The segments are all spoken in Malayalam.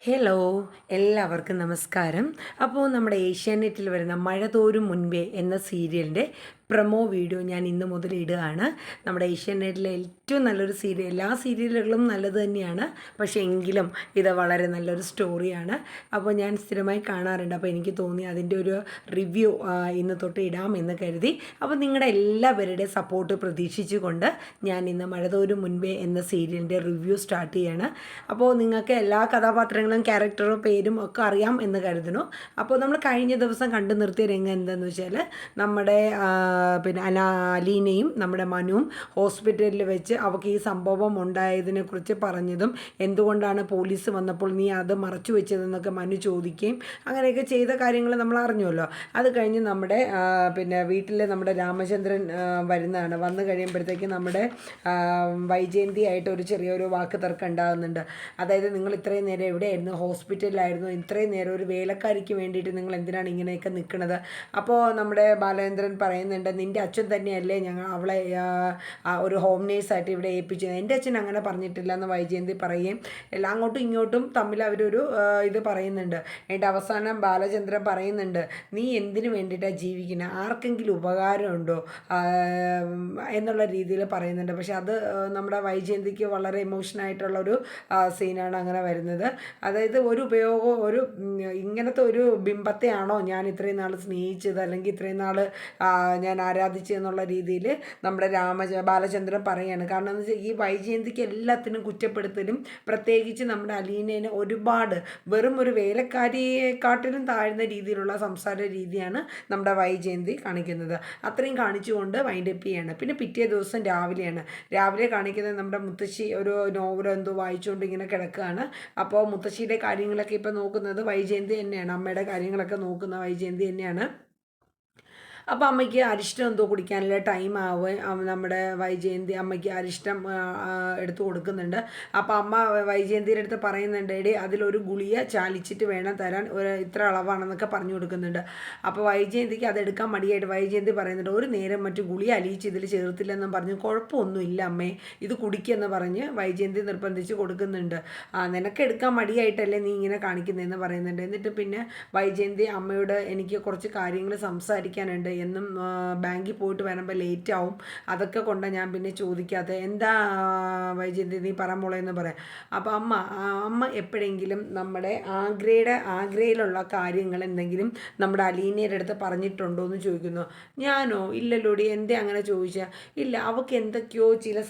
ഹലോ, എല്ലാവർക്കും നമസ്കാരം. അപ്പോൾ നമ്മുടെ ഏഷ്യാനെറ്റിൽ വരുന്ന മഴ തോരും മുൻപേ എന്ന സീരിയലിൻ്റെ പ്രൊമോ വീഡിയോ ഞാൻ ഇന്ന് മുതൽ ഇടുകയാണ്. നമ്മുടെ ഏഷ്യാനെറ്റിലെ ഏറ്റവും നല്ലൊരു സീരിയൽ, എല്ലാ സീരിയലുകളും നല്ലത് തന്നെയാണ്, പക്ഷേ എങ്കിലും ഇത് വളരെ നല്ലൊരു സ്റ്റോറിയാണ്. അപ്പോൾ ഞാൻ സ്ഥിരമായി കാണാറുണ്ട്. അപ്പോൾ എനിക്ക് തോന്നി അതിൻ്റെ ഒരു റിവ്യൂ ഇന്ന് തൊട്ട് ഇടാമെന്ന് കരുതി. അപ്പോൾ നിങ്ങളുടെ എല്ലാവരുടെയും സപ്പോർട്ട് പ്രതീക്ഷിച്ചുകൊണ്ട് ഞാൻ ഇന്ന് മഴ തോരും മുൻപേ എന്ന സീരിയലിൻ്റെ റിവ്യൂ സ്റ്റാർട്ട് ചെയ്യാണ്. അപ്പോൾ നിങ്ങൾക്ക് എല്ലാ കഥാപാത്രങ്ങളും ക്യാരക്ടറും പേരും ഒക്കെ അറിയാം എന്ന് കരുതുന്നു. അപ്പോൾ നമ്മൾ കഴിഞ്ഞ ദിവസം കണ്ടു നിർത്തിയ രംഗം എന്താണെന്ന് വെച്ചാൽ നമ്മുടെ പിന്നെ അലീനയും നമ്മുടെ മനുവും ഹോസ്പിറ്റലിൽ വെച്ച് അവൾക്ക് ഈ സംഭവം ഉണ്ടായതിനെക്കുറിച്ച് പറഞ്ഞതും എന്തുകൊണ്ടാണ് പോലീസ് വന്നപ്പോൾ നീ അത് മറച്ചു വെച്ചതെന്നൊക്കെ മനു ചോദിക്കുകയും അങ്ങനെയൊക്കെ ചെയ്ത കാര്യങ്ങൾ നമ്മൾ അറിഞ്ഞുവല്ലോ. അത് കഴിഞ്ഞ് നമ്മുടെ വീട്ടിൽ നമ്മുടെ രാമചന്ദ്രൻ വരുന്നതാണ്. വന്നു കഴിയുമ്പോഴത്തേക്ക് നമ്മുടെ വൈജയന്തി ആയിട്ട് ഒരു ചെറിയൊരു വാക്ക് തർക്കം ഉണ്ടാകുന്നുണ്ട്. അതായത് നിങ്ങൾ ഇത്രയും നേരം എവിടെയായിരുന്നു? ഹോസ്പിറ്റലിലായിരുന്നു. ഇത്രയും നേരം ഒരു വേലക്കാരിക്ക് വേണ്ടിയിട്ട് നിങ്ങൾ എന്തിനാണ് ഇങ്ങനെയൊക്കെ നിൽക്കുന്നത്? അപ്പോൾ നമ്മുടെ ബാലേന്ദ്രൻ പറയുന്നുണ്ട്, നിൻ്റെ അച്ഛൻ തന്നെയല്ലേ അവളെ ഒരു ഹോം നേഴ്സായിട്ട് ഇവിടെ ഏൽപ്പിച്ചത്? എൻ്റെ അച്ഛൻ അങ്ങനെ പറഞ്ഞിട്ടില്ല എന്ന് വൈജയന്തി പറയുകയും എല്ലാം അങ്ങോട്ടും ഇങ്ങോട്ടും തമ്മിൽ അവരൊരു ഇത് പറയുന്നുണ്ട്. എന്നിട്ട് അവസാനം ബാലചന്ദ്രൻ പറയുന്നുണ്ട്, നീ എന്തിനു വേണ്ടിയിട്ടാണ് ജീവിക്കുന്നത്? ആർക്കെങ്കിലും ഉപകാരമുണ്ടോ എന്നുള്ള രീതിയിൽ പറയുന്നുണ്ട്. പക്ഷെ അത് നമ്മുടെ വൈജയന്തിക്ക് വളരെ ഇമോഷനായിട്ടുള്ളൊരു സീനാണ് അങ്ങനെ വരുന്നത്. അതായത് ഇങ്ങനത്തെ ഒരു ബിംബത്തെയാണോ ഞാൻ ഇത്രയും നാൾ സ്നേഹിച്ചത്, അല്ലെങ്കിൽ ഇത്രയും നാൾ ഞാൻ ആരാധിച്ചത് എന്നുള്ള രീതിയിൽ നമ്മുടെ ബാലചന്ദ്രൻ പറയുകയാണ്. കാരണം എന്ന് വെച്ചാൽ ഈ വൈജയന്തിക്ക് എല്ലാത്തിനും കുറ്റപ്പെടുത്തലും, പ്രത്യേകിച്ച് നമ്മുടെ അലീനേനെ ഒരുപാട് വെറും ഒരു വേലക്കാരിയെക്കാട്ടിലും താഴ്ന്ന രീതിയിലുള്ള സംസാര രീതിയാണ് നമ്മുടെ വൈജയന്തി കാണിക്കുന്നത്. അത്രയും കാണിച്ചുകൊണ്ട് വൈൻഡപ്പ് ചെയ്യാണ്. പിന്നെ പിറ്റേ ദിവസം രാവിലെ കാണിക്കുന്നത് നമ്മുടെ മുത്തശ്ശി ഒരു നോവലോ എന്തോ വായിച്ചുകൊണ്ട് ഇങ്ങനെ കിടക്കുകയാണ്. അപ്പോൾ മുത്തശ്ശിയുടെ കാര്യങ്ങളൊക്കെ ഇപ്പോൾ നോക്കുന്നത് വൈജയന്തി തന്നെയാണ്. അമ്മയുടെ കാര്യങ്ങളൊക്കെ നോക്കുന്ന വൈജയന്തി തന്നെയാണ്. അപ്പോൾ അമ്മയ്ക്ക് അരിഷ്ടം എന്തോ കുടിക്കാനുള്ള ടൈം ആവുകയും നമ്മുടെ വൈജയന്തി അമ്മയ്ക്ക് അരിഷ്ടം എടുത്തു കൊടുക്കുന്നുണ്ട്. അപ്പോൾ അമ്മ വൈജയന്തിയുടെ അടുത്ത് പറയുന്നുണ്ട്, എടി അതിലൊരു ഗുളിക ചാലിച്ചിട്ട് വേണം തരാൻ, ഇത്ര അളവാണെന്നൊക്കെ പറഞ്ഞു കൊടുക്കുന്നുണ്ട്. അപ്പോൾ വൈജയന്തിക്ക് അതെടുക്കാൻ മടിയായിട്ട് വൈജയന്തി പറയുന്നുണ്ട്, ഒരു നേരം മറ്റു ഗുളിക അലിയിച്ച് ഇതിൽ ചേർത്തില്ലെന്നും പറഞ്ഞ് കുഴപ്പമൊന്നുമില്ല അമ്മേ, ഇത് കുടിക്കുമെന്ന് പറഞ്ഞ് വൈജയന്തി നിർബന്ധിച്ച് കൊടുക്കുന്നുണ്ട്. നിനക്ക് എടുക്കാൻ മടിയായിട്ടല്ലേ നീ ഇങ്ങനെ കാണിക്കുന്നതെന്ന് പറയുന്നുണ്ട്. എന്നിട്ട് പിന്നെ വൈജയന്തി അമ്മയോട് എനിക്ക് കുറച്ച് കാര്യങ്ങൾ സംസാരിക്കാനുണ്ട്, എന്നും ബാങ്കിൽ പോയിട്ട് വരുമ്പോൾ ലേറ്റ് ആവും, അതൊക്കെ കൊണ്ടാണ് ഞാൻ പിന്നെ ചോദിക്കാത്തത്, എന്താ വൈജയന്തി നീ എന്ന് പറയാം. അപ്പോൾ അമ്മ എപ്പോഴെങ്കിലും നമ്മുടെ ആഗ്രയിലുള്ള കാര്യങ്ങൾ എന്തെങ്കിലും നമ്മുടെ അലീനയുടെ അടുത്ത് പറഞ്ഞിട്ടുണ്ടോ എന്ന് ചോദിക്കുന്നു. ഞാനോ? ഇല്ലല്ലോടി, എന്തേ അങ്ങനെ ചോദിച്ചാൽ? ഇല്ല, അവൾക്ക് എന്തൊക്കെയോ ചില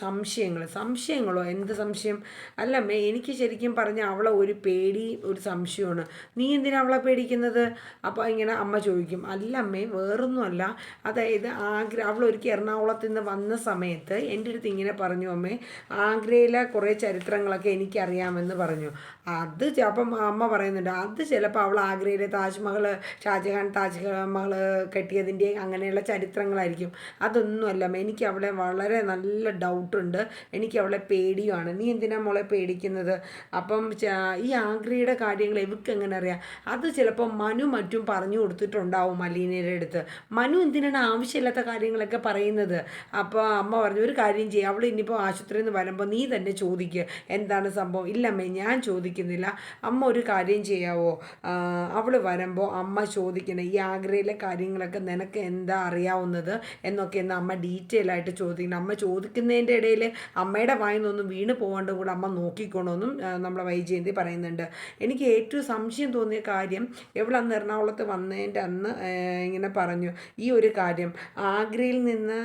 സംശയങ്ങളോ? എന്ത് സംശയം? അല്ലമ്മേ, എനിക്ക് ശരിക്കും പറഞ്ഞാൽ അവളെ ഒരു പേടി, ഒരു സംശയമാണ്. നീ എന്തിനാ അവളെ പേടിക്കുന്നത്? അപ്പോൾ ഇങ്ങനെ അമ്മ ചോദിക്കും. അല്ലമ്മേ, വേറൊന്നുമല്ല, അതായത് അവൾ ഒരിക്കൽ എറണാകുളത്ത് നിന്ന് വന്ന സമയത്ത് എൻ്റെ അടുത്ത് ഇങ്ങനെ പറഞ്ഞു, അമ്മേ ആഗ്രയിലെ കുറേ ചരിത്രങ്ങളൊക്കെ എനിക്കറിയാമെന്ന് പറഞ്ഞു. അപ്പം അമ്മ പറയുന്നുണ്ട്, അത് ചിലപ്പോൾ അവൾ ആഗ്രയിലെ ഷാജഹാൻ താജ്മഹൽ കെട്ടിയതിൻ്റെ അങ്ങനെയുള്ള ചരിത്രങ്ങളായിരിക്കും. അതൊന്നുമല്ല, എനിക്ക് അവളെ വളരെ നല്ല ഡൗട്ടുണ്ട്, എനിക്ക് അവളെ പേടിയുമാണ്. നീ എന്തിനാ മോളെ പേടിക്കുന്നത്? അപ്പം ഈ ആഗ്രയുടെ കാര്യങ്ങൾ ഇവർക്ക് എങ്ങനെ അറിയാം? അത് ചിലപ്പോൾ മനു മറ്റും പറഞ്ഞു കൊടുത്തിട്ടുണ്ടാവും അലീനയുടെ അടുത്ത്. മനു എന്തിനാണ് ആവശ്യമില്ലാത്ത കാര്യങ്ങളൊക്കെ പറയുന്നത്? അപ്പോൾ അമ്മ പറഞ്ഞു, ഒരു കാര്യം ചെയ്യുക, അവൾ ഇനിയിപ്പോൾ ആശുപത്രിയിൽ നിന്ന് വരുമ്പോൾ നീ തന്നെ ചോദിക്കുക എന്താണ് സംഭവം. ഇല്ലമ്മേ, ഞാൻ ചോദിക്കുന്നില്ല. അമ്മ ഒരു കാര്യം ചെയ്യാവോ? അവൾ വരുമ്പോൾ അമ്മ ചോദിക്കണം, ഈ ആഗ്രയിലെ കാര്യങ്ങളൊക്കെ നിനക്ക് എന്താ അറിയാവുന്നത് എന്നൊക്കെ എന്ന് അമ്മ ഡീറ്റെയിൽ ആയിട്ട് ചോദിക്കണം. അമ്മ ചോദിക്കുന്നതിൻ്റെ ഇടയിൽ അമ്മയുടെ വായിന്നൊന്നും വീണ് പോകാണ്ടും കൂടെ അമ്മ നോക്കിക്കോണമെന്നും നമ്മളെ വൈജയന്തി പറയുന്നുണ്ട്. എനിക്ക് ഏറ്റവും സംശയം തോന്നിയ കാര്യം, ഇവളന്ന് എറണാകുളത്ത് വന്നതിൻ്റെ അന്ന് ഇങ്ങനെ പറഞ്ഞു, ഈ ഒരു കാര്യം ആഗ്രയിൽ നിന്ന്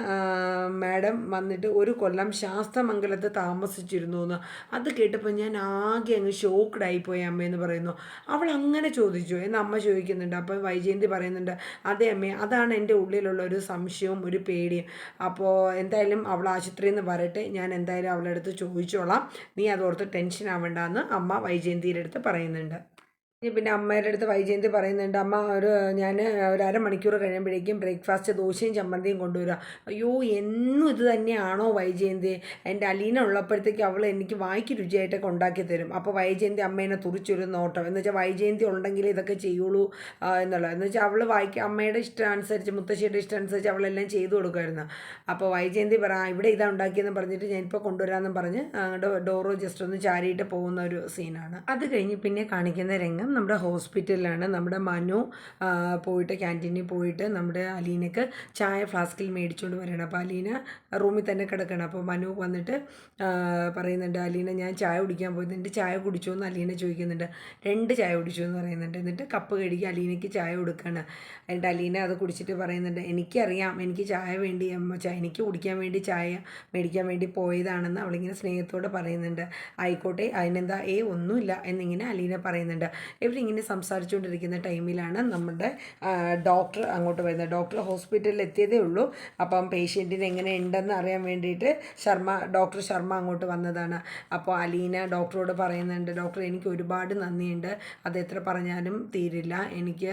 മാഡം വന്നിട്ട് ഒരു കൊല്ലം ശാസ്തമംഗലത്ത് താമസിച്ചിരുന്നു എന്ന്. അത് കേട്ടപ്പോൾ ഞാൻ ആകെ അങ്ങ് ഷോക്ക്ഡായിപ്പോയി അമ്മയെന്ന് പറയുന്നു. അവൾ അങ്ങനെ ചോദിച്ചു എന്ന് അമ്മ ചോദിക്കുന്നുണ്ട്. അപ്പം വൈജയന്തി പറയുന്നുണ്ട്, അതെ അമ്മേ, അതാണ് എൻ്റെ ഉള്ളിലുള്ള ഒരു സംശയവും ഒരു പേടിയും. അപ്പോൾ എന്തായാലും അവൾ ആശുപത്രിയിൽ നിന്ന് വരട്ടെ, ഞാൻ എന്തായാലും അവളുടെ അടുത്ത് ചോദിച്ചോളാം, നീ അതോർത്ത് ടെൻഷൻ ആവണ്ടെന്ന് അമ്മ വൈജയന്തിയുടെ അടുത്ത് പറയുന്നുണ്ട്. പിന്നെ അമ്മയുടെ അടുത്ത് വൈജയന്തി പറയുന്നുണ്ട്, അമ്മ ഞാൻ ഒരു അരമണിക്കൂർ കഴിയുമ്പോഴേക്കും ബ്രേക്ക്ഫാസ്റ്റ് ദോശയും ചമ്മന്തിയും കൊണ്ടുവരിക. അയ്യോ, എന്നും ഇത് തന്നെയാണോ വൈജയന്തി? എൻ്റെ അലീന ഉള്ളപ്പോഴത്തേക്ക് അവൾ എനിക്ക് വായിക്ക് രുചിയായിട്ടൊക്കെ ഉണ്ടാക്കി തരും. അപ്പോൾ വൈജയന്തി അമ്മേനെ തുറിച്ചൊരു നോട്ടം, എന്ന് വെച്ചാൽ വൈജയന്തി ഉണ്ടെങ്കിൽ ഇതൊക്കെ ചെയ്യുള്ളൂ എന്നുള്ളത്. എന്ന് വെച്ചാൽ അവൾ അമ്മയുടെ ഇഷ്ടം അനുസരിച്ച്, മുത്തശ്ശിയുടെ ഇഷ്ടം അനുസരിച്ച് അവളെല്ലാം ചെയ്തു കൊടുക്കുമായിരുന്നു. അപ്പോൾ വൈജയന്തി ഇവിടെ ഇതാ ഉണ്ടാക്കിയെന്ന് പറഞ്ഞിട്ട് ഞാനിപ്പോൾ കൊണ്ടുവരാമെന്ന് പറഞ്ഞ് ഡോറ് ജസ്റ്റ് ഒന്ന് ചാരിയിട്ട് പോകുന്ന ഒരു സീനാണ്. അത് കഴിഞ്ഞ് പിന്നെ കാണിക്കുന്ന രംഗം നമ്മുടെ ഹോസ്പിറ്റലിലാണ്. നമ്മുടെ മനു പോയിട്ട് ക്യാൻറ്റീനിൽ പോയിട്ട് നമ്മുടെ അലീനക്ക് ചായ ഫ്ലാസ്കിൽ മേടിച്ചുകൊണ്ട് വരണം. അപ്പോൾ അലീന റൂമിൽ തന്നെ കിടക്കണം. അപ്പോൾ മനു വന്നിട്ട് പറയുന്നുണ്ട്, അലീന ഞാൻ ചായ കുടിക്കാൻ പോയിട്ട് ചായ കുടിച്ചോ എന്ന് അലീന ചോദിക്കുന്നുണ്ട്. 2 ചായ കുടിച്ചു എന്ന് പറയുന്നുണ്ട്. എന്നിട്ട് കപ്പ് കഴുകി അലീനയ്ക്ക് ചായ കൊടുക്കുകയാണ്. എന്നിട്ട് അലീന അത് കുടിച്ചിട്ട് പറയുന്നുണ്ട്, എനിക്കറിയാം എനിക്ക് ചായ വേണ്ടി എനിക്ക് കുടിക്കാൻ വേണ്ടി ചായ മേടിക്കാൻ വേണ്ടി പോയതാണെന്ന് അവളിങ്ങനെ സ്നേഹത്തോടെ പറയുന്നുണ്ട്. ആയിക്കോട്ടെ, അതിനെന്താ ഒന്നുമില്ല എന്നിങ്ങനെ അലീന പറയുന്നുണ്ട്. ഇവരിങ്ങനെ സംസാരിച്ചുകൊണ്ടിരിക്കുന്ന ടൈമിലാണ് നമ്മുടെ ഡോക്ടർ അങ്ങോട്ട് വരുന്നത്. ഡോക്ടർ ഹോസ്പിറ്റലിൽ എത്തിയതേ ഉള്ളൂ. അപ്പം പേഷ്യൻറ്റിന് എങ്ങനെ ഉണ്ടെന്ന് അറിയാൻ വേണ്ടിയിട്ട് ഡോക്ടർ ശർമ്മ അങ്ങോട്ട് വന്നതാണ്. അപ്പോൾ അലീന ഡോക്ടറോട് പറയുന്നുണ്ട്, ഡോക്ടർ എനിക്ക് ഒരുപാട് നന്ദിയുണ്ട്, അത് എത്ര പറഞ്ഞാലും തീരില്ല. എനിക്ക്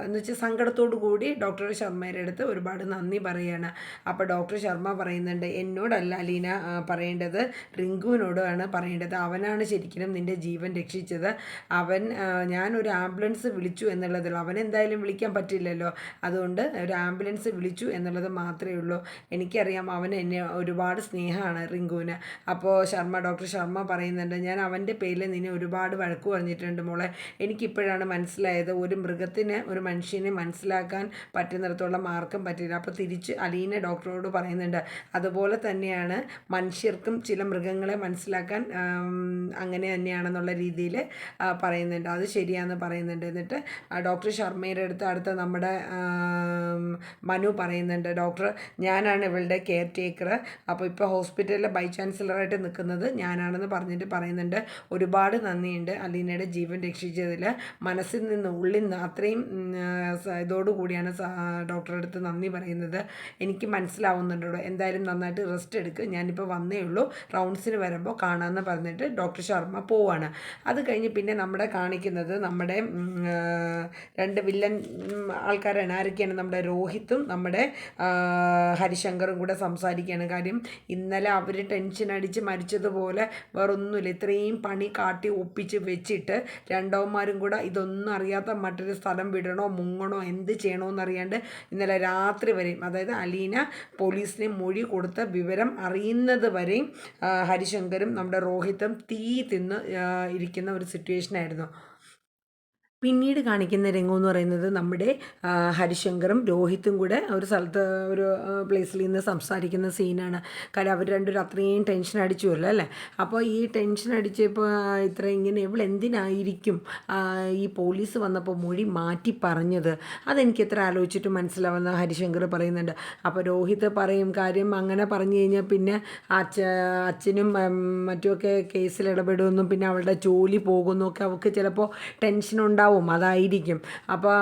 എന്ന് വെച്ചാൽ സങ്കടത്തോടു കൂടി ഡോക്ടർ ശർമ്മയുടെ അടുത്ത് ഒരുപാട് നന്ദി പറയുകയാണ്. അപ്പോൾ ഡോക്ടർ ശർമ്മ പറയുന്നുണ്ട്, എന്നോടല്ല അലീന പറയേണ്ടത്, റിങ്കുവിനോടാണ് പറയേണ്ടത്. അവനാണ് ശരിക്കും നിൻ്റെ ജീവൻ രക്ഷിച്ചത്. ഞാനൊരു ആംബുലൻസ് വിളിച്ചു എന്നുള്ളതുള്ളൂ. അവനെന്തായാലും വിളിക്കാൻ പറ്റില്ലല്ലോ, അതുകൊണ്ട് ഒരു ആംബുലൻസ് വിളിച്ചു എന്നുള്ളത് മാത്രമേ ഉള്ളൂ. എനിക്കറിയാം അവന് എന്നെ ഒരുപാട് സ്നേഹമാണ് റിങ്കുവിന്. അപ്പോൾ ഡോക്ടർ ശർമ്മ പറയുന്നുണ്ട്, ഞാൻ അവൻ്റെ പേരിൽ നിന്നെ ഒരുപാട് വഴക്ക് പറഞ്ഞിട്ടുണ്ട് മോളെ. എനിക്കിപ്പോഴാണ് മനസ്സിലായത്, ഒരു മൃഗത്തിന് ഒരു മനുഷ്യനെ മനസ്സിലാക്കാൻ പറ്റുന്നിടത്തോളം ആർക്കും പറ്റില്ല. അപ്പോൾ തിരിച്ച് അലീന ഡോക്ടറോട് പറയുന്നുണ്ട്, അതുപോലെ തന്നെയാണ് മനുഷ്യർക്കും ചില മൃഗങ്ങളെ മനസ്സിലാക്കാൻ അങ്ങനെ തന്നെയാണെന്നുള്ള രീതിയിൽ പറയുന്നുണ്ട്. അത് ശരിയാണെന്ന് പറയുന്നുണ്ട്. എന്നിട്ട് ഡോക്ടർ ശർമ്മയുടെ അടുത്ത് നമ്മുടെ മനു പറയുന്നുണ്ട്, ഡോക്ടർ ഞാനാണ് ഇവളുടെ കെയർ ടേക്കർ. അപ്പോൾ ഇപ്പോൾ ഹോസ്പിറ്റലിലെ ബൈ ചാൻസലറായിട്ട് നിൽക്കുന്നത് ഞാനാണെന്ന് പറഞ്ഞിട്ട് പറയുന്നുണ്ട്, ഒരുപാട് നന്ദിയുണ്ട് അലീനയുടെ ജീവൻ രക്ഷിച്ചതിൽ. മനസ്സിൽ നിന്ന് ഉള്ളിൽ നിന്ന് അത്രയും ഇതോടുകൂടിയാണ് ഡോക്ടറുടെ അടുത്ത് നന്ദി പറയുന്നത്. എനിക്ക് മനസ്സിലാവുന്നുണ്ടോ, എന്തായാലും നന്നായിട്ട് റെസ്റ്റ് എടുക്കുക, ഞാനിപ്പോൾ വന്നേ ഉള്ളൂ, റൗണ്ട്സിന് വരുമ്പോൾ കാണാമെന്ന് പറഞ്ഞിട്ട് ഡോക്ടർ ശർമ്മ പോവാണ്. അത് കഴിഞ്ഞ് പിന്നെ നമ്മുടെ കാണിക്കുന്നത് നമ്മുടെ 2 വില്ലൻ ആൾക്കാരാണ്. ആരൊക്കെയാണ്? നമ്മുടെ രോഹിത്തും നമ്മുടെ ഹരിശങ്കറും കൂടെ സംസാരിക്കുകയാണ്. കാര്യം ഇന്നലെ അവർ ടെൻഷൻ അടിച്ച് മരിച്ചതുപോലെ വേറൊന്നുമില്ല, ഇത്രയും പണി കാട്ടി ഒപ്പിച്ച് വെച്ചിട്ട് രണ്ടവന്മാരും കൂടെ ഇതൊന്നും അറിയാത്ത മറ്റൊരു സ്ഥലം വിടണോ മുങ്ങണോ എന്ത് ചെയ്യണമെന്നറിയാണ്ട് ഇന്നലെ രാത്രി വരെയും, അതായത് അലീന പോലീസിനെ മൊഴി കൊടുത്ത വിവരം അറിയുന്നത് വരെയും ഹരിശങ്കറും നമ്മുടെ രോഹിത്തും തീ തിന്ന് ഇരിക്കുന്ന ഒരു സിറ്റുവേഷനായിരുന്നു. പിന്നീട് കാണിക്കുന്ന രംഗം എന്ന് പറയുന്നത് നമ്മുടെ ഹരിശങ്കറും രോഹിത്തും കൂടെ ഒരു സ്ഥലത്ത് ഒരു പ്ലേസിൽ നിന്ന് സംസാരിക്കുന്ന സീനാണ്. കാര്യം അവർ രണ്ടുപേരും അത്രയും ടെൻഷൻ അടിച്ചു വരില്ല അല്ലേ. അപ്പോൾ ഈ ടെൻഷൻ അടിച്ചപ്പോൾ ഇങ്ങനെ എന്തിനായിരിക്കും ഈ പോലീസ് വന്നപ്പോൾ മൊഴി മാറ്റി പറഞ്ഞത്, അതെനിക്ക് എത്ര ആലോചിച്ചിട്ട് മനസ്സിലാവുന്ന ഹരിശങ്കർ പറയുന്നുണ്ട്. അപ്പോൾ രോഹിത്ത് പറയും, കാര്യം അങ്ങനെ പറഞ്ഞു കഴിഞ്ഞാൽ പിന്നെ അച്ഛനും മറ്റുമൊക്കെ കേസിൽ ഇടപെടുമെന്നും പിന്നെ അവളുടെ ജോലി പോകുമെന്നൊക്കെ അവൾക്ക് ചിലപ്പോൾ ടെൻഷൻ ഉണ്ടാവും, അതായിരിക്കും. അപ്പോൾ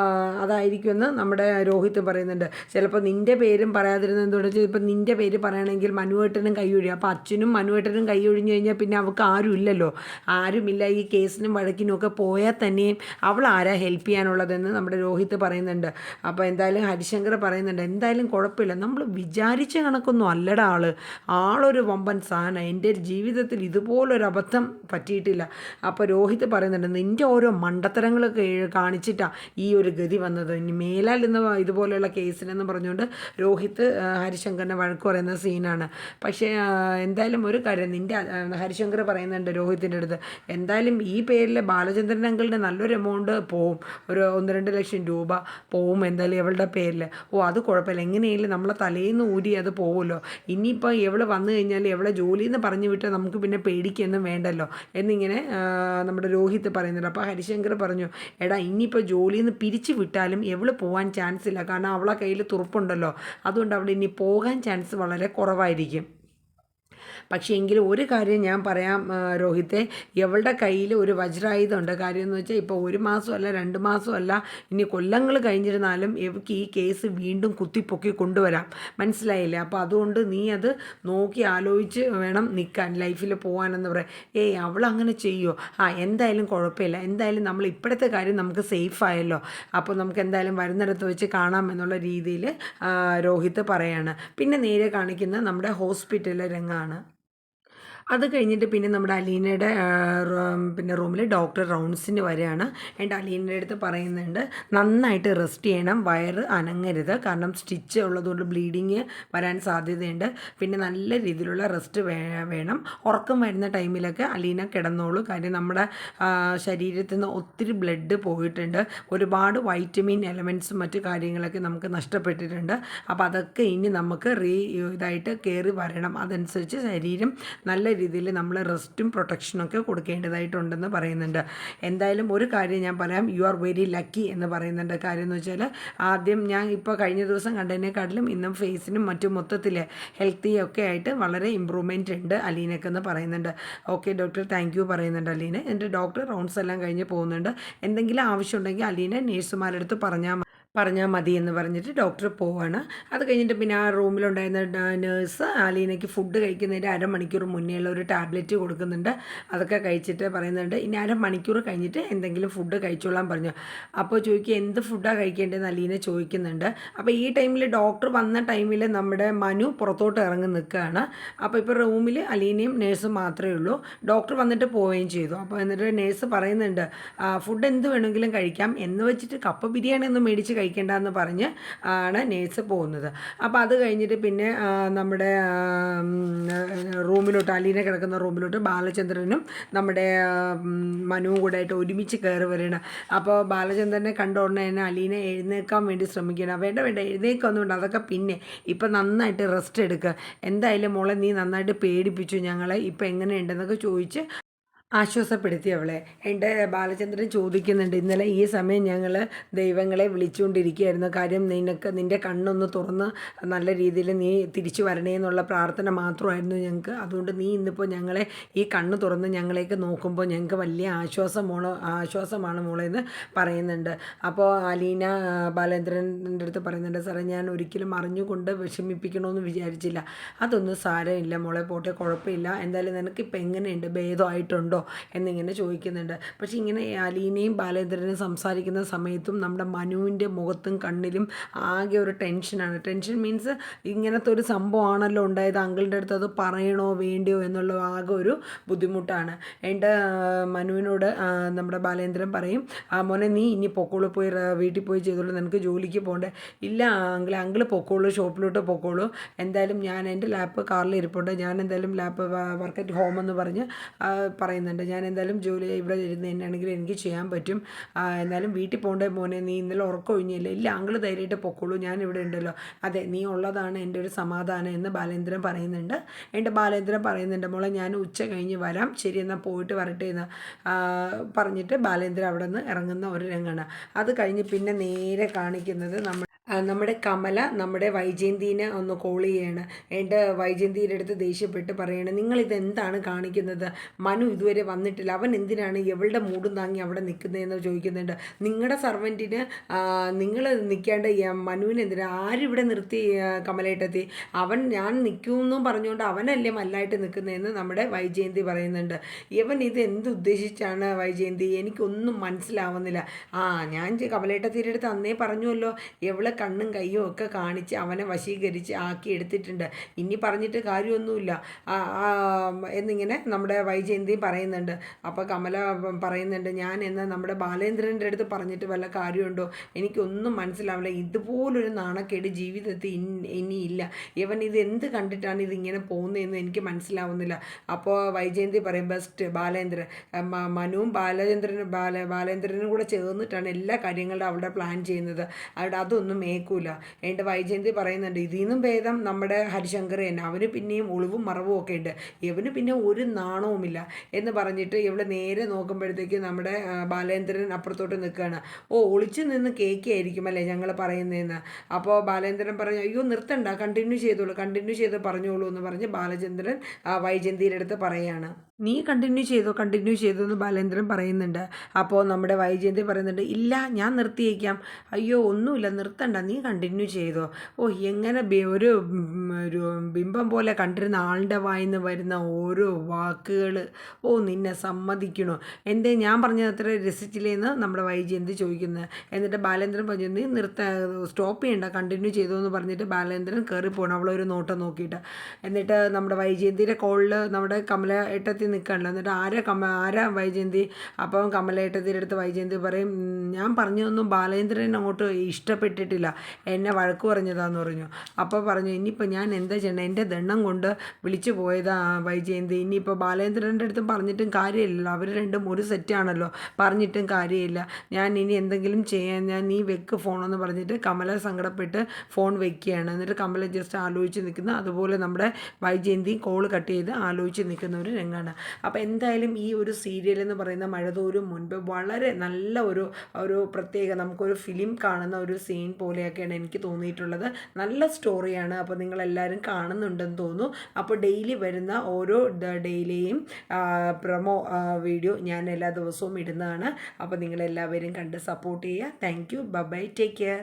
അതായിരിക്കുമെന്ന് നമ്മുടെ രോഹിത്ത് പറയുന്നുണ്ട്. ചിലപ്പോൾ നിൻ്റെ പേരും പറയാതിരുന്നത് എന്തുകൊണ്ട് വെച്ചാൽ ഇപ്പം നിൻ്റെ പേര് പറയണമെങ്കിൽ മനുവേട്ടനും കൈയൊഴിയും. അപ്പോൾ അച്ഛനും മനുവേട്ടനും കൈയൊഴിഞ്ഞു കഴിഞ്ഞാൽ പിന്നെ അവൾക്ക് ആരും ഇല്ലല്ലോ, ആരുമില്ല. ഈ കേസിനും വഴക്കിനും ഒക്കെ പോയാൽ തന്നെയും അവൾ ആരാ ഹെൽപ്പ് ചെയ്യാനുള്ളതെന്ന് നമ്മുടെ രോഹിത്ത് പറയുന്നുണ്ട്. അപ്പോൾ എന്തായാലും ഹരിശങ്കർ പറയുന്നുണ്ട്, എന്തായാലും കുഴപ്പമില്ല, നമ്മൾ വിചാരിച്ച കണക്കൊന്നും അല്ലടാ ആളൊരു വമ്പൻ സാധനം, എൻ്റെ ജീവിതത്തിൽ ഇതുപോലൊരു അബദ്ധം പറ്റിയിട്ടില്ല. അപ്പോൾ രോഹിത്ത് പറയുന്നുണ്ട്, നിൻ്റെ ഓരോ മണ്ടത്തരങ്ങളൊക്കെ കാണിച്ചിട്ടാണ് ഈ ഒരു ഗതി വന്നത്, ഇനി മേലാൽ ഇന്ന് ഇതുപോലെയുള്ള കേസിനെന്ന് പറഞ്ഞുകൊണ്ട് രോഹിത്ത് ഹരിശങ്കറിനെ വഴക്ക് പറയുന്ന സീനാണ്. പക്ഷേ എന്തായാലും ഒരു കാര്യം, ഹരിശങ്കർ പറയുന്നുണ്ട് രോഹിത്തിൻ്റെ അടുത്ത്, എന്തായാലും ഈ പേരിൽ ബാലചന്ദ്രൻ അങ്കിളിന് നല്ലൊരു എമൗണ്ട് പോവും, ഒരു 1-2 ലക്ഷം രൂപ പോവും എന്തായാലും ഇവളുടെ പേരിൽ. അത് കുഴപ്പമില്ല, എങ്ങനെയെങ്കിലും നമ്മളെ തലേന്ന് ഊരി അത് പോകുമല്ലോ. ഇനിയിപ്പോൾ ഇവൾ വന്നു കഴിഞ്ഞാൽ ഇവളെ ജോലിയിൽ നിന്ന് പറഞ്ഞു വിട്ടാൽ നമുക്ക് പിന്നെ പേടിക്കൊന്നും വേണ്ടല്ലോ എന്നിങ്ങനെ നമ്മുടെ രോഹിത്ത് പറയുന്നുണ്ട്. അപ്പോൾ ഹരിശങ്കർ പറഞ്ഞു, എടാ ഇനിയിപ്പോൾ ജോലിയിൽ നിന്ന് പിരിച്ചു വിട്ടാലും എവള് പോകാൻ ചാൻസ് ഇല്ല, കാരണം അവളെ കയ്യിൽ തുറുപ്പുണ്ടല്ലോ, അതുകൊണ്ട് അവിടെ ഇനി പോകാൻ ചാൻസ് വളരെ കുറവായിരിക്കും. പക്ഷേ എങ്കിലും ഒരു കാര്യം ഞാൻ പറയാം രോഹിത്തെ, ഇവളുടെ കയ്യിൽ ഒരു വജ്രായുധമുണ്ട്. കാര്യം എന്ന് വെച്ചാൽ ഇപ്പോൾ 1 മാസമല്ല 2 മാസമല്ല, ഇനി കൊല്ലങ്ങൾ കഴിഞ്ഞിരുന്നാലും ഇവൾക്ക് ഈ കേസ് വീണ്ടും കുത്തിപ്പൊക്കി കൊണ്ടുവരാം. മനസ്സിലായില്ലേ? അപ്പോൾ അതുകൊണ്ട് നീ അത് നോക്കി ആലോചിച്ച് വേണം നിൽക്കാൻ, ലൈഫിൽ പോകാനെന്ന് പറയാം. അവൾ അങ്ങനെ ചെയ്യുമോ? എന്തായാലും കുഴപ്പമില്ല, എന്തായാലും നമ്മൾ ഇപ്പോഴത്തെ കാര്യം നമുക്ക് സേഫ് ആയല്ലോ, അപ്പോൾ നമുക്ക് എന്തായാലും വരുന്നിടത്ത് വെച്ച് കാണാമെന്നുള്ള രീതിയിൽ രോഹിത്ത് പറയാണ്. പിന്നെ നേരെ കാണിക്കുന്ന നമ്മുടെ ഹോസ്പിറ്റലിലെ രംഗമാണ്. അത് കഴിഞ്ഞിട്ട് പിന്നെ നമ്മുടെ അലീനയുടെ പിന്നെ റൂമിൽ ഡോക്ടർ റൗണ്ട്സിന് വരികയാണ്. എൻ്റെ അലീനയുടെ അടുത്ത് പറയുന്നുണ്ട് നന്നായിട്ട് റെസ്റ്റ് ചെയ്യണം, വയറ് അനങ്ങരുത്, കാരണം സ്റ്റിച്ച് ഉള്ളതുകൊണ്ട് ബ്ലീഡിങ് വരാൻ സാധ്യതയുണ്ട്. പിന്നെ നല്ല രീതിയിലുള്ള റെസ്റ്റ് വേണം. ഉറക്കം വരുന്ന ടൈമിലൊക്കെ അലീന കിടന്നോളൂ. കാര്യം നമ്മുടെ ശരീരത്തിൽ നിന്ന് ഒത്തിരി ബ്ലഡ് പോയിട്ടുണ്ട്, ഒരുപാട് വൈറ്റമിൻ എലമെൻറ്റ്സും മറ്റു കാര്യങ്ങളൊക്കെ നമുക്ക് നഷ്ടപ്പെട്ടിട്ടുണ്ട്. അപ്പോൾ അതൊക്കെ ഇനി നമുക്ക് ഇതായിട്ട് കയറി വരണം. അതനുസരിച്ച് ശരീരം നല്ല രീതിയിൽ നമ്മൾ റെസ്റ്റും പ്രൊട്ടക്ഷനൊക്കെ കൊടുക്കേണ്ടതായിട്ടുണ്ടെന്ന് പറയുന്നുണ്ട്. എന്തായാലും ഒരു കാര്യം ഞാൻ പറയാം, യു ആർ വെരി ലക്കി എന്ന് പറയുന്നുണ്ട്. കാര്യം എന്ന് വെച്ചാൽ ആദ്യം ഞാൻ ഇപ്പോൾ കഴിഞ്ഞ ദിവസം കണ്ടതിനെക്കാട്ടിലും ഇന്നും ഫേസിനും മറ്റും മൊത്തത്തിൽ ഹെൽത്തിയൊക്കെ ആയിട്ട് വളരെ ഇമ്പ്രൂവ്മെൻറ്റ് ഉണ്ട് അലീനക്കെന്ന് പറയുന്നുണ്ട്. ഓക്കെ ഡോക്ടർ, താങ്ക് യു പറയുന്നുണ്ട് അലീന. എൻ്റെ ഡോക്ടർ റൗണ്ട്സ് എല്ലാം കഴിഞ്ഞ് പോകുന്നുണ്ട്. എന്തെങ്കിലും ആവശ്യമുണ്ടെങ്കിൽ അലീന നേഴ്സുമാരുടെ അടുത്ത് പറഞ്ഞാൽ മതി എന്ന് പറഞ്ഞിട്ട് ഡോക്ടർ പോവാണ്. അത് കഴിഞ്ഞിട്ട് പിന്നെ ആ റൂമിലുണ്ടായിരുന്ന നേഴ്സ് അലീനയ്ക്ക് ഫുഡ് കഴിക്കുന്നതിൻ്റെ അരമണിക്കൂർ മുന്നേയുള്ള ഒരു ടാബ്ലറ്റ് കൊടുക്കുന്നുണ്ട്. അതൊക്കെ കഴിച്ചിട്ട് പറയുന്നുണ്ട് ഇനി അരമണിക്കൂർ കഴിഞ്ഞിട്ട് എന്തെങ്കിലും ഫുഡ് കഴിച്ചോളാൻ പറഞ്ഞു. അപ്പോൾ ചോദിക്കുക എന്ത് ഫുഡാണ് കഴിക്കേണ്ടതെന്ന് അലീന ചോദിക്കുന്നുണ്ട്. അപ്പോൾ ഈ ടൈമിൽ ഡോക്ടർ വന്ന ടൈമിൽ നമ്മുടെ മനു പുറത്തോട്ട് ഇറങ്ങി നിൽക്കുകയാണ്. അപ്പോൾ ഇപ്പോൾ റൂമിൽ അലീനയും നേഴ്സും മാത്രമേ ഉള്ളൂ. ഡോക്ടർ വന്നിട്ട് പോവുകയും ചെയ്തു. അപ്പോൾ എന്നിട്ട് നേഴ്സ് പറയുന്നുണ്ട് ഫുഡ് എന്ത് വേണമെങ്കിലും കഴിക്കാം, എന്ന് വെച്ചിട്ട് കപ്പ ബിരിയാണി ഒന്നും മേടിച്ച് കഴിക്കേണ്ടെന്ന് പറഞ്ഞ് ആണ് നേഴ്സ് പോകുന്നത്. അപ്പോൾ അത് കഴിഞ്ഞിട്ട് പിന്നെ നമ്മുടെ റൂമിലോട്ട് അലീന കിടക്കുന്ന റൂമിലോട്ട് ബാലചന്ദ്രനും നമ്മുടെ മനുവും കൂടെ ആയിട്ട് ഒരുമിച്ച് കയറി വരികയാണ്. അപ്പോൾ ബാലചന്ദ്രനെ കണ്ട ഉടനെ തന്നെ അലീന എഴുന്നേൽക്കാൻ വേണ്ടി ശ്രമിക്കണം. വേണ്ട എഴുന്നേൽക്കൊന്നുമില്ല, അതൊക്കെ പിന്നെ ഇപ്പം നന്നായിട്ട് റെസ്റ്റ് എടുക്കുക, എന്തായാലും മോളെ നീ നന്നായിട്ട് പേടിപ്പിച്ചു ഞങ്ങളെ, ഇപ്പം എങ്ങനെയുണ്ടെന്നൊക്കെ ചോദിച്ച് ആശ്വാസപ്പെടുത്തി അവളെ. എൻ്റെ ബാലചന്ദ്രൻ ചോദിക്കുന്നുണ്ട് ഇന്നലെ ഈ സമയം ഞങ്ങൾ ദൈവങ്ങളെ വിളിച്ചുകൊണ്ടിരിക്കുകയായിരുന്നു, കാര്യം നിൻ്റെ കണ്ണൊന്ന് തുറന്ന് നല്ല രീതിയിൽ നീ തിരിച്ചു വരണേ എന്നുള്ള പ്രാർത്ഥന മാത്രമായിരുന്നു ഞങ്ങൾക്ക്. അതുകൊണ്ട് നീ ഇന്നിപ്പോൾ ഞങ്ങളെ ഈ കണ്ണ് തുറന്ന് ഞങ്ങളേക്ക് നോക്കുമ്പോൾ ഞങ്ങൾക്ക് വലിയ ആശ്വാസമാണ് മോളെ എന്ന് പറയുന്നുണ്ട്. അപ്പോൾ അലീന ബാലേന്ദ്രൻ്റെ അടുത്ത് പറയുന്നുണ്ട് സാറേ, ഞാൻ ഒരിക്കലും അറിഞ്ഞുകൊണ്ട് വിഷമിപ്പിക്കണമെന്ന് വിചാരിച്ചില്ല, അതൊന്നും സാരമില്ല മോളെ, പോട്ടെ, കുഴപ്പമില്ല, എന്തായാലും നിനക്കിപ്പോൾ എങ്ങനെയുണ്ട്, ഭേദമായിട്ടുണ്ടോ എന്നിങ്ങനെ ചോദിക്കുന്നുണ്ട്. പക്ഷേ ഇങ്ങനെ അലീനയും ബാലേന്ദ്രനും സംസാരിക്കുന്ന സമയത്തും നമ്മുടെ മനുവിൻ്റെ മുഖത്തും കണ്ണിലും ആകെ ഒരു ടെൻഷനാണ്. ടെൻഷൻ മീൻസ് ഇങ്ങനത്തെ ഒരു സംഭവമാണല്ലോ ഉണ്ടായത്, അങ്കിളിൻ്റെ അടുത്ത് അത് പറയണോ വേണ്ടിയോ എന്നുള്ള ആകെ ഒരു ബുദ്ധിമുട്ടാണ്. എൻ്റെ മനുവിനോട് നമ്മുടെ ബാലേന്ദ്രൻ പറയും മോനെ നീ ഇനി പൊക്കോളൂ, പോയി വീട്ടിൽ പോയി ചെയ്തോളൂ, നിനക്ക് ജോലിക്ക് പോകണ്ടേ. ഇല്ല അങ്കിള് പൊക്കോളൂ, ഷോപ്പിലോട്ട് പൊക്കോളൂ, എന്തായാലും ഞാൻ എൻ്റെ ലാപ്പ് കാറിൽ ഇരിപ്പുണ്ട്, ഞാൻ എന്തായാലും ലാപ്പ് വർക്ക് അറ്റ് ഹോം എന്ന് പറഞ്ഞ് പറയുന്നുണ്ട്. ഞാൻ എന്തായാലും ജോലി ഇവിടെ ഇരുന്ന് തന്നെയാണെങ്കിൽ എനിക്ക് ചെയ്യാൻ പറ്റും, എന്നാലും വീട്ടിൽ പോകണ്ടേ മോനെ, നീ ഇന്നലെ ഉറക്കം ഒഴിഞ്ഞില്ല. ഇല്ല അങ്കിള് ധൈര്യമായിട്ട് പൊക്കോളൂ, ഞാൻ ഇവിടെ ഉണ്ടല്ലോ, അതെ നീ ഉള്ളതാണ് എൻ്റെ ഒരു സമാധാനം എന്ന് ബാലേന്ദ്രൻ പറയുന്നുണ്ട്. എൻ്റെ ബാലേന്ദ്രൻ പറയുന്നുണ്ട് മോളെ ഞാൻ ഉച്ച കഴിഞ്ഞ് വരാം, ശരി എന്നാൽ പോയിട്ട് വരട്ടെ എന്ന് പറഞ്ഞിട്ട് ബാലേന്ദ്രൻ അവിടെ നിന്ന് ഇറങ്ങുന്ന ഒരു രംഗമാണ്. അത് കഴിഞ്ഞ് പിന്നെ നേരെ കാണിക്കുന്നത് നമ്മുടെ കമല നമ്മുടെ വൈജയന്തിനെ ഒന്ന് കോൾ ചെയ്യാണ്. എൻ്റെ വൈജയന്തിയുടെ അടുത്ത് ദേഷ്യപ്പെട്ട് പറയണം നിങ്ങളിതെന്താണ് കാണിക്കുന്നത്, മനു ഇതുവരെ വന്നിട്ടില്ല, അവൻ എന്തിനാണ് ഇവളുടെ മൂടും താങ്ങി അവിടെ നിൽക്കുന്നതെന്ന് ചോദിക്കുന്നുണ്ട്. നിങ്ങളുടെ സർവൻറ്റിന് നിങ്ങൾ നിൽക്കേണ്ട മനുവിന് എന്തിനാ ആരിവിടെ നിർത്തി കമലയിട്ടെത്തി, ഞാൻ നിൽക്കുമെന്നും പറഞ്ഞുകൊണ്ട് അവനല്ലേ മല്ലായിട്ട് നിൽക്കുന്നതെന്ന് നമ്മുടെ വൈജയന്തി പറയുന്നുണ്ട്. ഇവൻ ഇത് എന്തുദ്ദേശിച്ചാണ് വൈജയന്തി, എനിക്കൊന്നും മനസ്സിലാവുന്നില്ല. ഞാൻ കമലേട്ടത്തിയുടെ അടുത്ത് അന്നേ പറഞ്ഞുവല്ലോ, എവളെ കണ്ണും കയ്യും ഒക്കെ കാണിച്ച് അവനെ വശീകരിച്ച് ആക്കി എടുത്തിട്ടുണ്ട്, ഇനി പറഞ്ഞിട്ട് കാര്യമൊന്നുമില്ല എന്നിങ്ങനെ നമ്മുടെ വൈജയന്തി പറയുന്നുണ്ട്. അപ്പോൾ കമല പറയുന്നുണ്ട് ഞാൻ എന്നാൽ നമ്മുടെ ബാലേന്ദ്രൻ്റെ അടുത്ത് പറഞ്ഞിട്ട് വല്ല കാര്യമുണ്ടോ, എനിക്കൊന്നും മനസ്സിലാവില്ല, ഇതുപോലൊരു നാണക്കേട് ജീവിതത്തിൽ ഇനിയില്ല, ഇവൻ ഇത് എന്ത് കണ്ടിട്ടാണ് ഇതിങ്ങനെ പോകുന്നതെന്ന് എനിക്ക് മനസ്സിലാവുന്നില്ല. അപ്പോൾ വൈജയന്തി പറയും ബെസ്റ്റ് ബാലേന്ദ്രൻ, മനുവും ബാലേന്ദ്രനും കൂടെ ചേർന്നിട്ടാണ് എല്ലാ കാര്യങ്ങളും അവിടെ പ്ലാൻ ചെയ്യുന്നത്, അവിടെ അതൊന്നും മേക്കൂല. എൻ്റെ വൈജയന്തി പറയുന്നുണ്ട് ഇതിൽ നിന്നും ഭേദം നമ്മുടെ ഹരിശങ്കർ തന്നെ, അവന് പിന്നെയും ഒളിവും മറവും ഒക്കെ ഉണ്ട്, ഇവന് പിന്നെ ഒരു നാണവുമില്ല എന്ന് എന്ന് പറഞ്ഞിട്ട് ഇവിടെ നേരെ നോക്കുമ്പോഴത്തേക്ക് നമ്മുടെ ബാലേന്ദ്രൻ അപ്പുറത്തോട്ട് നിൽക്കുകയാണ്. ഓ, ഒളിച്ചു നിന്ന് കേൾക്കുകയായിരിക്കും അല്ലേ ഞങ്ങൾ പറയുന്നതെന്ന്. അപ്പോൾ ബാലേന്ദ്രൻ പറഞ്ഞു, അയ്യോ നിർത്തണ്ട, കണ്ടിന്യൂ ചെയ്ത് പറഞ്ഞോളൂ എന്ന് പറഞ്ഞ് ബാലചന്ദ്രൻ വൈജയന്തിയുടെ അടുത്ത് പറയാണ്. നീ കണ്ടിന്യൂ ചെയ്തോ എന്ന് ബാലേന്ദ്രൻ പറയുന്നുണ്ട്. അപ്പോൾ നമ്മുടെ വൈജയന്തി പറയുന്നുണ്ട്, ഇല്ല ഞാൻ നിർത്തിയേക്കാം. അയ്യോ ഒന്നുമില്ല, നിർത്തണ്ട, നീ കണ്ടിന്യൂ ചെയ്തോ. ഓ, എങ്ങനെ ഒരു ബിംബം പോലെ കണ്ടിരുന്ന ആളുടെ വായിന്ന് വരുന്ന ഓരോ വാക്കുകൾ, ഓ നിന്നെ സമ്മതിക്കണോ, എന്തേ ഞാൻ പറഞ്ഞത് അത്ര രസിച്ചില്ലേന്ന് നമ്മുടെ വൈജയന്തി ചോദിക്കുന്നത്. എന്നിട്ട് ബാലേന്ദ്രൻ പറഞ്ഞു, നീ സ്റ്റോപ്പ് ചെയ്യണ്ട, കണ്ടിന്യൂ ചെയ്തോ എന്ന് പറഞ്ഞിട്ട് ബാലേന്ദ്രൻ കയറി പോകണം അവളൊരു നോട്ടം നോക്കിയിട്ട്. എന്നിട്ട് നമ്മുടെ വൈജയന്തിയുടെ കോളിൽ നമ്മുടെ കമല ഏട്ടത്തി നിൽക്കണല്ലോ. എന്നിട്ട് ആരാ വൈജയന്തി? അപ്പം കമലേട്ടത്തിൻ്റെ അടുത്ത് വൈജയന്തി പറയും, ഞാൻ പറഞ്ഞതൊന്നും ബാലേന്ദ്രൻ അങ്ങോട്ട് ഇഷ്ടപ്പെട്ടിട്ടില്ല, എന്നെ വഴക്ക് പറഞ്ഞതാന്ന് പറഞ്ഞു. അപ്പോൾ പറഞ്ഞു, ഇനിയിപ്പോൾ ഞാൻ എന്താ ചെയ്യണം, എൻ്റെ ദണ്ണം കൊണ്ട് വിളിച്ചു പോയതാ വൈജയന്തി, ഇനിയിപ്പോൾ ബാലേന്ദ്രൻ്റെ അടുത്തും പറഞ്ഞിട്ടും കാര്യമില്ലല്ലോ, അവർ രണ്ടും ഒരു സെറ്റാണല്ലോ, പറഞ്ഞിട്ടും കാര്യമില്ല, ഞാൻ ഇനി എന്തെങ്കിലും ചെയ്യാൻ, ഞാൻ നീ വെക്ക് ഫോണെന്ന് പറഞ്ഞിട്ട് കമല സങ്കടപ്പെട്ട് ഫോൺ വെക്കുകയാണ്. എന്നിട്ട് കമല ജസ്റ്റ് ആലോചിച്ച് നിൽക്കുന്ന, അതുപോലെ നമ്മുടെ വൈജയന്തി കോൾ കട്ട് ചെയ്ത് ആലോചിച്ച് നിൽക്കുന്ന ഒരു രംഗമാണ്. അപ്പോൾ എന്തായാലും ഈ ഒരു സീരിയൽ എന്ന് പറയുന്ന മഴതോരും മുൻപ് വളരെ നല്ല ഒരു പ്രത്യേക നമുക്കൊരു ഫിലിം കാണുന്ന ഒരു സീൻ പോലെയൊക്കെയാണ് എനിക്ക് തോന്നിയിട്ടുള്ളത്. നല്ല സ്റ്റോറിയാണ്. അപ്പോൾ നിങ്ങളെല്ലാവരും കാണുന്നുണ്ടെന്ന് തോന്നുന്നു. അപ്പോൾ ഡെയിലി വരുന്ന ഓരോ ഡെയിലിയും പ്രൊമോ വീഡിയോ ഞാൻ എല്ലാ ദിവസവും ഇടുന്നതാണ്. അപ്പോൾ നിങ്ങളെല്ലാവരും കണ്ട് സപ്പോർട്ട് ചെയ്യുക. Thank you, bye, take care.